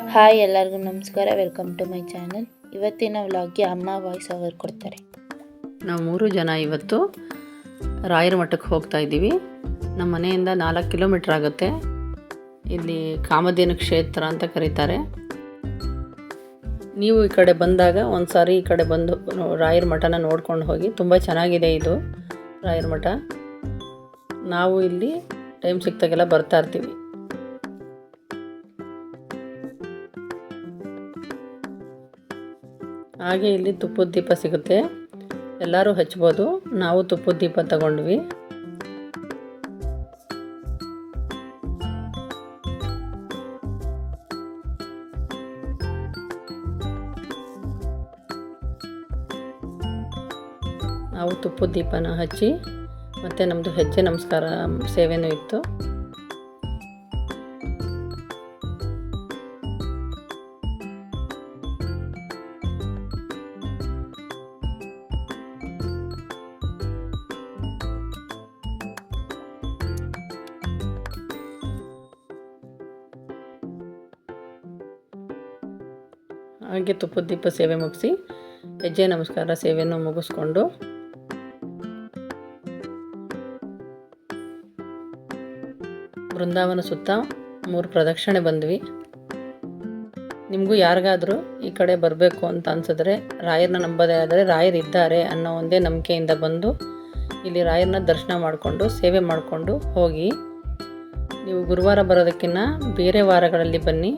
Hi ಎಲ್ಲರಿಗೂ ನಮಸ್ಕಾರ, welcome to my channel. ಇವತ್ತಿನ ವ್ಲಾಗ್ಗೆ ಅಮ್ಮ ವಾಯ್ಸ್ ಓವರ್ ಕೊಡ್ತಾರೆ. ನಾವು 3 ಜನ ಇವತ್ತು ರಾಯರ ಮಠಕ್ಕೆ ಹೋಗ್ತಾ ಇದ್ದೀವಿ. ನಮ್ಮ ಮನೆಯಿಂದ 4 ಕಿಲೋಮೀಟ್ರ್ ಆಗುತ್ತೆ. ಇಲ್ಲಿ ಕಾಮಧೇನು ಕ್ಷೇತ್ರ ಅಂತ ಕರೀತಾರೆ. ನೀವು ಈ ಕಡೆ ಬಂದಾಗ ಒಂದು ಸಾರಿ ಈ ಕಡೆ ಬಂದು ರಾಯರ ಮಠನ ನೋಡ್ಕೊಂಡು ಹೋಗಿ. ತುಂಬ ಚೆನ್ನಾಗಿದೆ ಇದು ರಾಯರ ಮಠ. ನಾವು ಇಲ್ಲಿ ಟೈಮ್ ಸಿಕ್ತಾಗೆಲ್ಲ ಬರ್ತಾ ಇರ್ತೀವಿ. ಹಾಗೆ ಇಲ್ಲಿ ತುಪ್ಪದ ದೀಪ ಸಿಗುತ್ತೆ, ಎಲ್ಲರೂ ಹಚ್ಬೋದು. ನಾವು ತುಪ್ಪದ ದೀಪ ತಗೊಂಡ್ವಿ. ನಾವು ತುಪ್ಪದ ದೀಪನ ಹಚ್ಚಿ ಮತ್ತು ನಮ್ಮದು ಹೆಜ್ಜೆ ನಮಸ್ಕಾರ ಸೇವೆನೂ ಇತ್ತು. ಹಾಗೆ ತುಪ್ಪದ ದೀಪ ಸೇವೆ ಮುಗಿಸಿ ಹೆಜ್ಜೆ ನಮಸ್ಕಾರ ಸೇವೆಯನ್ನು ಮುಗಿಸ್ಕೊಂಡು ಬೃಂದಾವನ ಸುತ್ತ 3 ಪ್ರದಕ್ಷಿಣೆ ಬಂದ್ವಿ. ನಿಮಗೂ ಯಾರಿಗಾದರೂ ಈ ಕಡೆ ಬರಬೇಕು ಅಂತ ಅನಿಸಿದ್ರೆ, ರಾಯರನ್ನ ನಂಬೋದೇ ಆದರೆ ರಾಯರಿದ್ದಾರೆ ಅನ್ನೋ ಒಂದೇ ನಂಬಿಕೆಯಿಂದ ಬಂದು ಇಲ್ಲಿ ರಾಯರನ್ನ ದರ್ಶನ ಮಾಡಿಕೊಂಡು ಸೇವೆ ಮಾಡಿಕೊಂಡು ಹೋಗಿ. ನೀವು ಗುರುವಾರ ಬರೋದಕ್ಕಿಂತ ಬೇರೆ ವಾರಗಳಲ್ಲಿ ಬನ್ನಿ.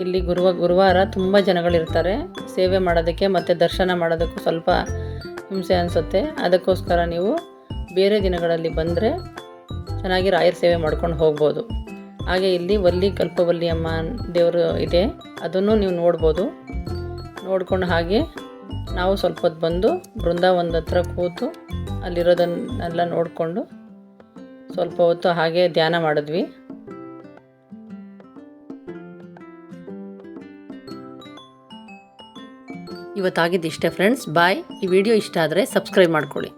ಇಲ್ಲಿ ಗುರುವಾರ ತುಂಬ ಜನಗಳಿರ್ತಾರೆ. ಸೇವೆ ಮಾಡೋದಕ್ಕೆ ಮತ್ತು ದರ್ಶನ ಮಾಡೋದಕ್ಕೂ ಸ್ವಲ್ಪ ಹಿಂಸೆ ಅನಿಸುತ್ತೆ. ಅದಕ್ಕೋಸ್ಕರ ನೀವು ಬೇರೆ ದಿನಗಳಲ್ಲಿ ಬಂದರೆ ಚೆನ್ನಾಗಿ ರಾಯರ ಸೇವೆ ಮಾಡ್ಕೊಂಡು ಹೋಗ್ಬೋದು. ಹಾಗೆ ಇಲ್ಲಿ ವಲ್ಲಿ ಕಲ್ಪವಲ್ಲಿ ಅಮ್ಮ ದೇವರು ಇದೆ, ಅದನ್ನು ನೀವು ನೋಡ್ಬೋದು. ನೋಡ್ಕೊಂಡು ಹಾಗೆ ನಾವು ಸ್ವಲ್ಪ ಹೊತ್ತು ಬಂದು ಬೃಂದಾವನದ ಹತ್ರ ಕೂತು ಅಲ್ಲಿರೋದನ್ನೆಲ್ಲ ನೋಡಿಕೊಂಡು ಸ್ವಲ್ಪ ಹೊತ್ತು ಹಾಗೆ ಧ್ಯಾನ ಮಾಡಿದ್ವಿ. ಇವತ್ತಾಗಿದ್ದು ಇಷ್ಟೇ ಫ್ರೆಂಡ್ಸ್. ಬಾಯ್. ಈ ವಿಡಿಯೋ ಇಷ್ಟ ಆದರೆ ಸಬ್ಸ್ಕ್ರೈಬ್ ಮಾಡ್ಕೊಳ್ಳಿ.